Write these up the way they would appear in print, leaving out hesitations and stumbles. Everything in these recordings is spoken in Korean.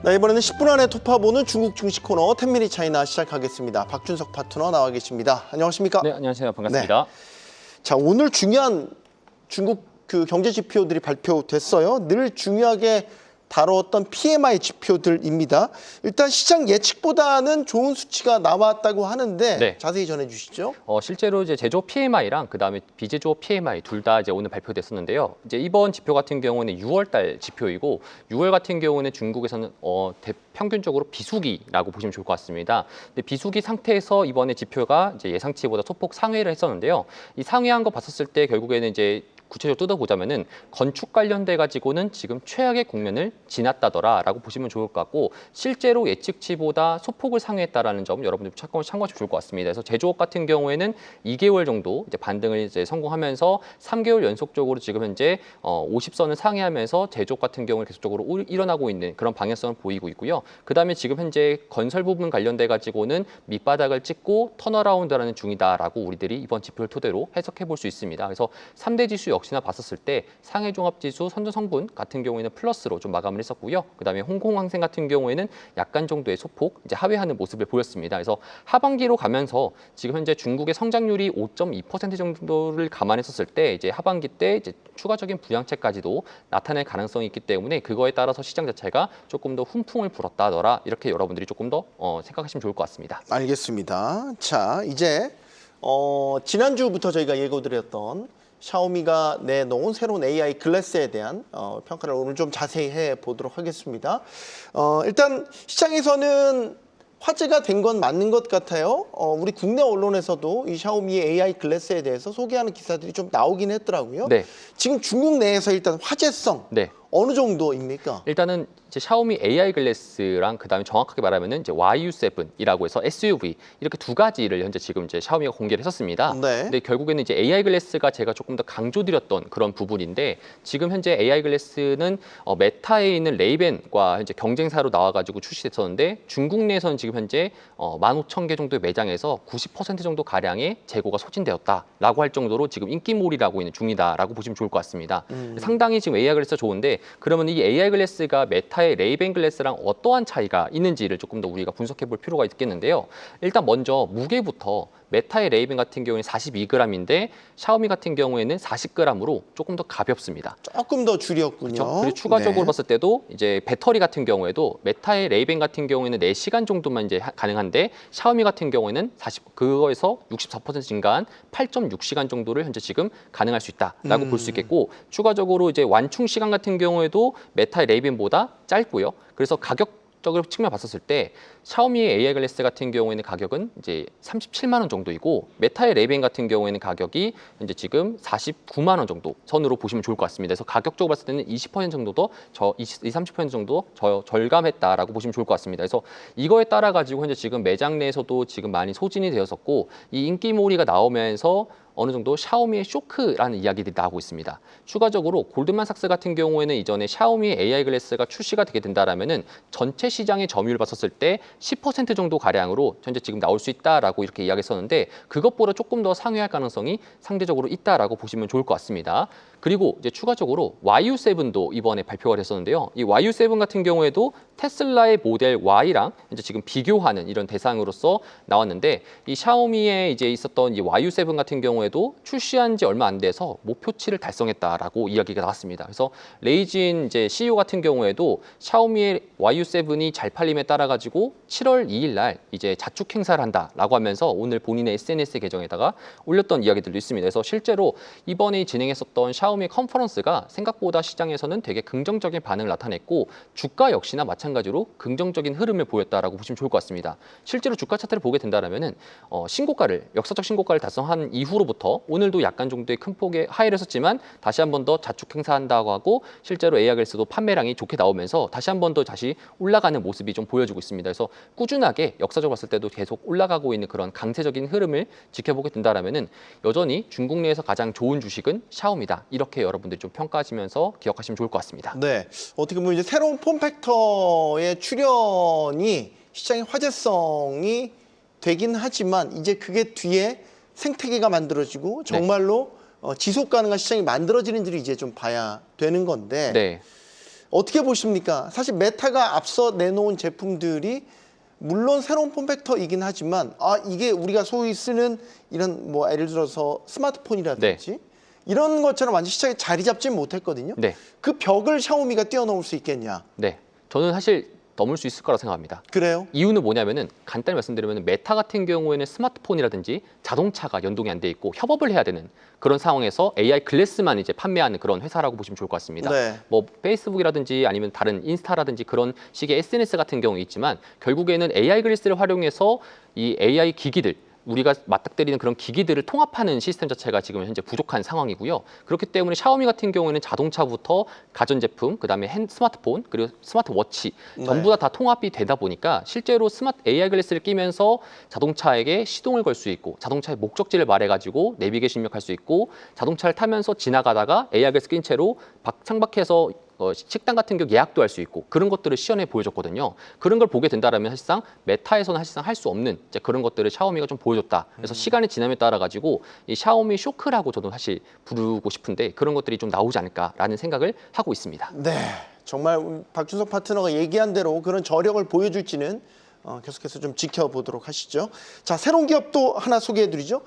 네, 이번에는 10분 안에突破보는 중국 증시 코너 10미닛 차이나 시작하겠습니다. 박준석 파트너 나와 계십니다. 안녕하십니까? 네, 안녕하세요. 반갑습니다. 네. 자, 오늘 중요한 중국 경제 지표들이 발표됐어요. 늘 중요하게 다뤘던 PMI 지표들입니다. 일단 시장 예측보다는 좋은 수치가 나왔다고 하는데 네. 자세히 전해주시죠. 실제로 이제 제조업 PMI랑 그다음에 비제조업 PMI 둘 다 이제 오늘 발표됐었는데요. 이제 이번 지표 같은 경우는 6월달 지표이고 6월 같은 경우는 중국에서는 평균적으로 비수기라고 보시면 좋을 것 같습니다. 근데 비수기 상태에서 이번에 지표가 이제 예상치보다 소폭 상회를 했었는데요. 이 상회한 거 봤었을 때 결국에는 이제 구체적으로 뜯어보자면은 건축 관련돼 가지고는 지금 최악의 국면을 지났다더라라고 보시면 좋을 것 같고 실제로 예측치보다 소폭을 상회했다라는 점 여러분들 참고하시면 좋을 것 같습니다. 그래서 제조업 같은 경우에는 2개월 정도 이제 반등을 이제 성공하면서 3개월 연속적으로 지금 현재 50선을 상회하면서 제조업 같은 경우는 계속적으로 일어나고 있는 그런 방향성을 보이고 있고요. 그다음에 지금 현재 건설 부분 관련돼 가지고는 밑바닥을 찍고 턴어라운드라는 중이다라고 우리들이 이번 지표를 토대로 해석해 볼 수 있습니다. 그래서 3대 지수 역시나 봤었을 때 상해 종합지수 선두 성분 같은 경우에는 플러스로 좀 마감을 했었고요. 그다음에 홍콩항생 같은 경우에는 약간 정도의 소폭 이제 하회하는 모습을 보였습니다. 그래서 하반기로 가면서 지금 현재 중국의 성장률이 5.2% 정도를 감안했었을 때 이제 하반기 때 이제 추가적인 부양책까지도 나타낼 가능성이 있기 때문에 그거에 따라서 시장 자체가 조금 더 훈풍을 불었다더라 이렇게 여러분들이 조금 더 생각하시면 좋을 것 같습니다. 알겠습니다. 자, 이제 지난주부터 저희가 예고드렸던 샤오미가 내놓은 새로운 AI 글래스에 대한 평가를 오늘 좀 자세히 해보도록 하겠습니다. 일단 시장에서는 화제가 된 건 맞는 것 같아요. 우리 국내 언론에서도 이 샤오미의 AI 글래스에 대해서 소개하는 기사들이 좀 나오긴 했더라고요. 네. 지금 중국 내에서 일단 화제성 네. 어느 정도입니까? 일단은 이제 샤오미 AI 글래스랑 그다음에 정확하게 말하면은 이제 YU7이라고 해서 SUV 이렇게 두 가지를 현재 지금 이제 샤오미가 공개를 했었습니다. 네. 근데 결국에는 이제 AI 글래스가 제가 조금 더 강조드렸던 그런 부분인데 지금 현재 AI 글래스는 메타에 있는 레이벤과 이제 경쟁사로 나와가지고 출시됐었는데 중국 내에서는 지금 현재 15,000개 정도의 매장에서 90% 정도 가량의 재고가 소진되었다라고 할 정도로 지금 인기몰이라고 있는 중이다라고 보시면 좋을 것 같습니다. 상당히 지금 AI 글래스가 좋은데 그러면 이 AI 글래스가 메타의 레이벤 글래스랑 어떠한 차이가 있는지를 조금 더 우리가 분석해 볼 필요가 있겠는데요. 일단 먼저 무게부터 메타의 레이벤 같은 경우에는 42g인데 샤오미 같은 경우에는 40g으로 조금 더 가볍습니다. 조금 더 줄였군요. 그렇죠? 그리고 추가적으로 봤을 때도 이제 배터리 같은 경우에도 메타의 레이벤 같은 경우에는 4시간 정도만 이제 가능한데 샤오미 같은 경우에는 그거에서 64% 증가한 8.6시간 정도를 현재 지금 가능할 수 있다라고 볼 수 있겠고 추가적으로 이제 완충 시간 같은 경우에도 메타의 레이벤보다 짧고요. 그래서 가격적으로 측면 봤었을 때 샤오미의 AI 글래스 같은 경우에는 가격은 이제 37만 원 정도이고 메타의 레이벤 같은 경우에는 가격이 이제 지금 49만 원 정도 선으로 보시면 좋을 것 같습니다. 그래서 가격적으로 봤을 때는 20% 정도 더 30% 정도 절감했다라고 보시면 좋을 것 같습니다. 그래서 이거에 따라 가지고 현재 지금 매장 내에서도 지금 많이 소진이 되었었고 이 인기몰이가 나오면서 어느 정도 샤오미의 쇼크라는 이야기들이 나오고 있습니다. 추가적으로 골드만삭스 같은 경우에는 이전에 샤오미 AI 글래스가 출시가 되게 된다라면은 전체 시장의 점유율을 봤었을 때 10% 정도 가량으로 현재 지금 나올 수 있다라고 이렇게 이야기했었는데 그것보다 조금 더 상회할 가능성이 상대적으로 있다라고 보시면 좋을 것 같습니다. 그리고 이제 추가적으로 YU7도 이번에 발표가 됐었는데요. 이 YU7 같은 경우에도 테슬라의 모델 Y랑 이제 지금 비교하는 이런 대상으로서 나왔는데 이 샤오미에 이제 있었던 이 YU7 같은 경우에도 출시한 지 얼마 안 돼서 목표치를 달성했다라고 이야기가 나왔습니다. 그래서 레이진 이제 CEO 같은 경우에도 샤오미의 YU7이 잘 팔림에 따라 가지고 7월 2일 날 이제 자축 행사를 한다라고 하면서 오늘 본인의 SNS 계정에다가 올렸던 이야기들도 있습니다. 그래서 실제로 이번에 진행했었던 샤오미 컨퍼런스가 생각보다 시장에서는 되게 긍정적인 반응을 나타냈고 주가 역시나 마찬가지로 긍정적인 흐름을 보였다라고 보시면 좋을 것 같습니다. 실제로 주가 차트를 보게 된다라면은 역사적 신고가를 달성한 이후로부터 오늘도 약간 정도의 큰 폭의 하이를 했었지만 다시 한 번 더 자축 행사한다고 하고 실제로 AI 글래스도 판매량이 좋게 나오면서 다시 한 번 더 다시 올라가는 모습이 좀 보여지고 있습니다. 그래서 꾸준하게 역사적으로 봤을 때도 계속 올라가고 있는 그런 강세적인 흐름을 지켜보게 된다라면은 여전히 중국 내에서 가장 좋은 주식은 샤오미다. 이렇게 여러분들이 좀 평가하시면서 기억하시면 좋을 것 같습니다. 네, 어떻게 보면 이제 새로운 폼팩터의 출현이 시장의 화제성이 되긴 하지만 이제 그게 뒤에 생태계가 만들어지고 정말로 지속 가능한 시장이 만들어지는지를 이제 좀 봐야 되는 건데 네. 어떻게 보십니까? 사실 메타가 앞서 내놓은 제품들이 물론 새로운 폼팩터이긴 하지만 이게 우리가 소위 쓰는 이런 뭐 예를 들어서 스마트폰이라든지 이런 것처럼 완전 시장에 자리 잡지 못했거든요. 네. 그 벽을 샤오미가 뛰어넘을 수 있겠냐? 네. 저는 사실 넘을 수 있을 거라고 생각합니다. 그래요? 이유는 뭐냐면은 간단히 말씀드리면 메타 같은 경우에는 스마트폰이라든지 자동차가 연동이 안 돼 있고 협업을 해야 되는 그런 상황에서 AI 글래스만 이제 판매하는 그런 회사라고 보시면 좋을 것 같습니다. 네. 뭐 페이스북이라든지 아니면 다른 인스타라든지 그런 식의 SNS 같은 경우 있지만 결국에는 AI 글래스를 활용해서 이 AI 기기들 우리가 맞닥뜨리는 그런 기기들을 통합하는 시스템 자체가 지금 현재 부족한 상황이고요. 그렇기 때문에 샤오미 같은 경우에는 자동차부터 가전제품, 그다음에 스마트폰, 그리고 스마트워치 전부 다 통합이 되다 보니까 실제로 스마트 AI 글래스를 끼면서 자동차에게 시동을 걸 수 있고 자동차의 목적지를 말해가지고 내비게이션 입력할 수 있고 자동차를 타면서 지나가다가 AI 글래스 낀 채로 창밖에서 식당 같은 경우 예약도 할 수 있고 그런 것들을 시연해 보여줬거든요. 그런 걸 보게 된다면 사실상 메타에서는 사실상 할 수 없는 이제 그런 것들을 샤오미가 좀 보여줬다. 그래서 시간이 지남에 따라 가지고 이 샤오미 쇼크라고 저도 사실 부르고 싶은데 그런 것들이 좀 나오지 않을까라는 생각을 하고 있습니다. 네, 정말 박준석 파트너가 얘기한 대로 그런 저력을 보여줄지는 계속해서 좀 지켜보도록 하시죠. 자, 새로운 기업도 하나 소개해드리죠.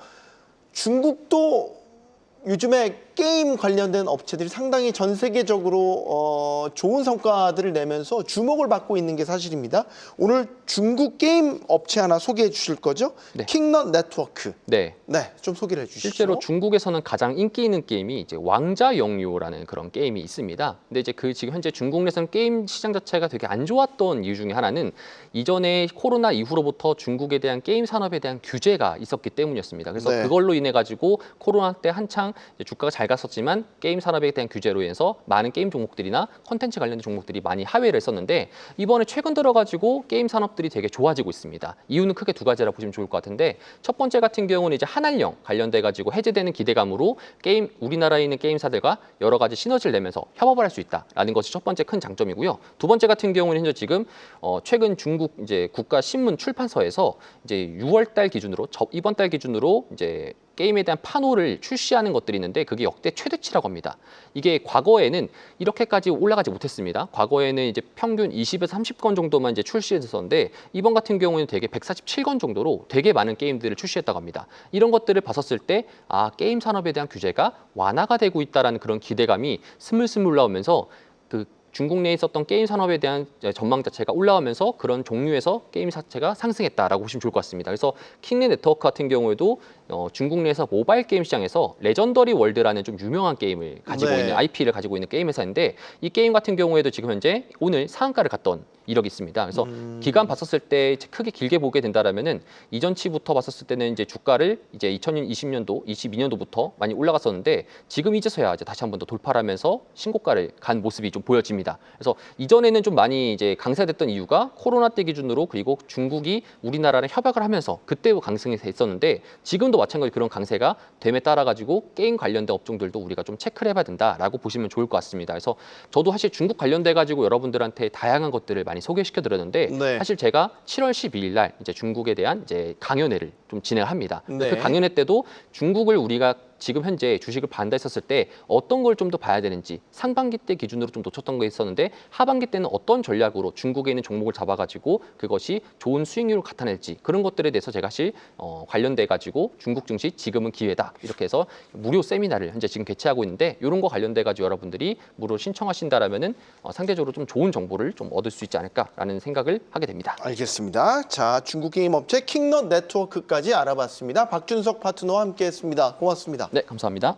중국도 요즘에 게임 관련된 업체들이 상당히 전 세계적으로 좋은 성과들을 내면서 주목을 받고 있는 게 사실입니다. 오늘 중국 게임 업체 하나 소개해 주실 거죠? 네. 킹넛 네트워크. 네. 네, 좀 소개를 해주시죠. 실제로 중국에서는 가장 인기 있는 게임이 이제 왕자 영유라는 그런 게임이 있습니다. 근데 이제 그 지금 현재 중국 내에서는 게임 시장 자체가 되게 안 좋았던 이유 중에 하나는 이전에 코로나 이후로부터 중국에 대한 게임 산업에 대한 규제가 있었기 때문이었습니다. 그래서 네. 그걸로 인해 가지고 코로나 때 한창 이제 주가가 잘 갔었지만 게임 산업에 대한 규제로 인해서 많은 게임 종목들이나 콘텐츠 관련된 종목들이 많이 하회를 했었는데 이번에 최근 들어가지고 게임 산업들이 되게 좋아지고 있습니다. 이유는 크게 두 가지라 보시면 좋을 것 같은데 첫 번째 같은 경우는 이제 한알령 관련돼 가지고 해제되는 기대감으로 게임 우리나라에 있는 게임사들과 여러 가지 시너지를 내면서 협업을 할 수 있다라는 것이 첫 번째 큰 장점이고요. 두 번째 같은 경우는 현재 지금 최근 중국 이제 국가 신문 출판서에서 이제 6월 달 기준으로 이번 달 기준으로 이제 게임에 대한 판호를 출시하는 것들이 있는데 그게 역대 최대치라고 합니다. 이게 과거에는 이렇게까지 올라가지 못했습니다. 과거에는 이제 평균 20에서 30건 정도만 이제 출시했었는데 이번 같은 경우에는 되게 147건 정도로 되게 많은 게임들을 출시했다고 합니다. 이런 것들을 봤었을 때 게임 산업에 대한 규제가 완화가 되고 있다라는 그런 기대감이 스물스물 올라오면서 그 중국 내에 있었던 게임 산업에 대한 전망 자체가 올라오면서 그런 종류에서 게임 자체가 상승했다라고 보시면 좋을 것 같습니다. 그래서 킹넷 네트워크 같은 경우에도 중국 내에서 모바일 게임 시장에서 레전더리 월드라는 좀 유명한 게임을 가지고 네. 있는 IP를 가지고 있는 게임 회사인데 이 게임 같은 경우에도 지금 현재 오늘 상한가를 갔던 이력이 있습니다. 그래서 기간 봤었을 때 크게 길게 보게 된다라면은 이전치부터 봤었을 때는 이제 주가를 이제 2020년도, 22년도부터 많이 올라갔었는데 지금 이제서야 이제 다시 한 번 더 돌파를 하면서 신고가를 간 모습이 좀 보여집니다. 그래서 이전에는 좀 많이 이제 강세됐던 이유가 코로나 때 기준으로 그리고 중국이 우리나라랑 협약을 하면서 그때 강승이 됐었는데 지금도 마찬가지로 그런 강세가 됨에 따라 가지고 게임 관련된 업종들도 우리가 좀 체크를 해봐야 된다라고 보시면 좋을 것 같습니다. 그래서 저도 사실 중국 관련돼 가지고 여러분들한테 다양한 것들을 많이 소개시켜 드렸는데 네. 사실 제가 7월 12일 날 이제 중국에 대한 이제 강연회를 좀 진행을 합니다. 네. 그 강연회 때도 중국을 우리가 지금 현재 주식을 반다했었을 때 어떤 걸 좀 더 봐야 되는지 상반기 때 기준으로 좀 놓쳤던 게 있었는데 하반기 때는 어떤 전략으로 중국에 있는 종목을 잡아가지고 그것이 좋은 수익률을 나타낼지 그런 것들에 대해서 제가 사실 관련돼 가지고 중국 증시 지금은 기회다 이렇게 해서 무료 세미나를 현재 지금 개최하고 있는데 이런 거 관련돼 가지고 여러분들이 무료 신청하신다라면은 상대적으로 좀 좋은 정보를 좀 얻을 수 있지 않을까라는 생각을 하게 됩니다. 알겠습니다. 자, 중국 게임 업체 킹넛 네트워크까지 알아봤습니다. 박준석 파트너와 함께했습니다. 고맙습니다. 네, 감사합니다.